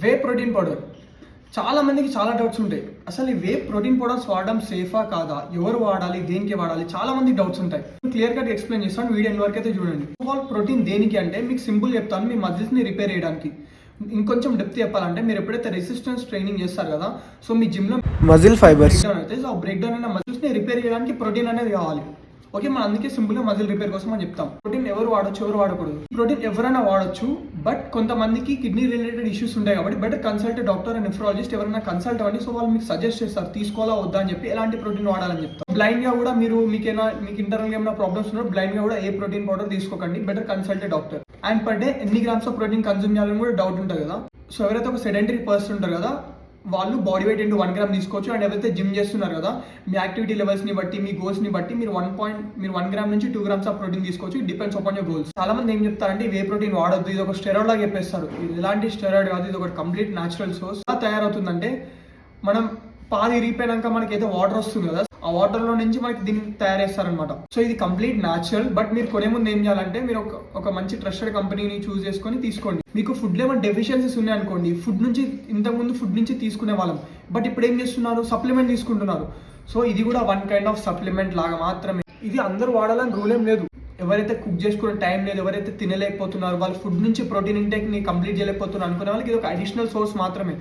Whey protein powder చాలా మందికి చాలా డౌట్స్ ఉంటాయి. అసలు ఈ వే ప్రోటీన్ పౌడర్స్ వాడడం సేఫా కాదా, ఎవరు వాడాలి, దేనికి వాడాలి, చాలా మంది డౌట్స్ ఉంటాయి. క్లియర్ కట్ ఎక్స్ప్లెయిన్ చేస్తాను, వీడియో ఎండ్ వరకు అయితే చూడండి. ఫస్ట్ ప్రోటీన్ దేనికి అంటే మీకు సింపుల్ చెప్తాను, మీ మజిల్స్ ని రిపేర్ చేయడానికి. ఇంకొంచెం డెప్త్ చెప్పాలంటే మీరు ఎప్పుడైతే రెసిస్టెన్స్ ట్రైనింగ్ చేస్తారు కదా, సో మీ జిమ్ లో మజిల్ ఫైబర్స్ అయితే సో బ్రేక్ డౌన్ అయిన మజిల్స్ ని రిపేర్ చేయడానికి ప్రోటీన్ అనేది కావాలి. ఓకే, మనం అందుకే సింపుల్ గా మజిల్ రిపేర్ కోసం అని చెప్తాం. ప్రోటీన్ ఎవరు వాడొచ్చు, ఎవరు వాడకూడదు. ప్రోటీన్ ఎవరైనా వాడొచ్చు, బట్ కొంతమందికి కిడ్నీ రిలేటెడ్ ఇష్యూస్ ఉంటాయి కాబట్టి better consult doctor and nephrologist ఎవరైనా కన్సల్ట్ అవ్వండి. సో వాళ్ళు మీకు సజెస్ట్ చేస్తారు తీసుకోవాలా వద్దా అని చెప్పి, ఎలాంటి ప్రోటీన్ వాడాలని చెప్తాం. బ్లైండ్ గా కూడా మీకు ఇంటర్నల్ ఏమైనా ప్రాబ్లమ్స్ ఉన్నా బ్లైండ్ గా కూడా ఏ ప్రోటీన్ పౌడర్ తీసుకోకండి, better consult doctor. And per day ఎన్ని గ్రామ్స్ ఆఫ్ ప్రోటీన్ కన్సూమ్ చేయాలని కూడా డౌట్ ఉంటుంది కదా. సో ఎవరైతే ఒక సెడెంటరీ పర్సన్ ఉంటారు కదా, వాళ్ళు బాడీ వెయిట్ ఇంటూ 1 గ్రామ్ తీసుకోవచ్చు. అండ్ ఎవరైతే జిమ్ చేస్తున్నారు కదా, మీ యాక్టివిటీ లెవెల్స్ ని బట్టి, మీ గోల్స్ ని బట్టి మీరు 1 గ్రామ్ నుంచి 2 గ్రామ్స్ ఆఫ్ ప్రోటీన్ తీసుకోవచ్చు. Depends upon your goals. చాలా మంది ఏం చెప్తారంటే వే ప్రోటీన్ వాడొద్దు, ఇది ఒక స్టెరాయిడ్ లాగా చెప్పేస్తారు. ఇది ఎలాంటి స్టెరాయిడ్ కాదు, ఇది ఒక కంప్లీట్ న్యాచురల్ సోర్స్. ఎలా తయారవుతుందంటే, మనం పాలు ఇరిగిపోయినాక మనకి అయితే వాటర్ వస్తుంది కదా, ఆ వాటర్ లో నుంచి మనకి దీన్ని తయారు చేస్తారనమాట. సో ఇది కంప్లీట్ న్యాచురల్. బట్ మీరు కొనే ముందు ఏం చేయాలంటే, మీరు ఒక మంచి ట్రస్టెడ్ కంపెనీని చూస్ చేసుకొని తీసుకోండి. మీకు ఫుడ్ లో ఏమైనా డెఫిషియన్సీస్ ఉన్నాయనుకోండి, ఇంతకుముందు ఫుడ్ నుంచి తీసుకునే వాళ్ళం, బట్ ఇప్పుడు ఏం చేస్తున్నారు, సప్లిమెంట్ తీసుకుంటున్నారు. సో ఇది కూడా వన్ కైండ్ ఆఫ్ సప్లిమెంట్ లాగా మాత్రమే. ఇది అందరూ వాడాలని రూల్ ఏం లేదు. ఎవరైతే కుక్ చేసుకునే టైం లేదు, ఎవరైతే తినలేకపోతున్నారు, వాళ్ళు ఫుడ్ నుంచి ప్రోటీన్ ఇంటేక్ ని కంప్లీట్ చేయలేకపోతున్నారు అనుకునే వాళ్ళకి ఇది ఒక అడిషనల్ సోర్స్ మాత్రమే.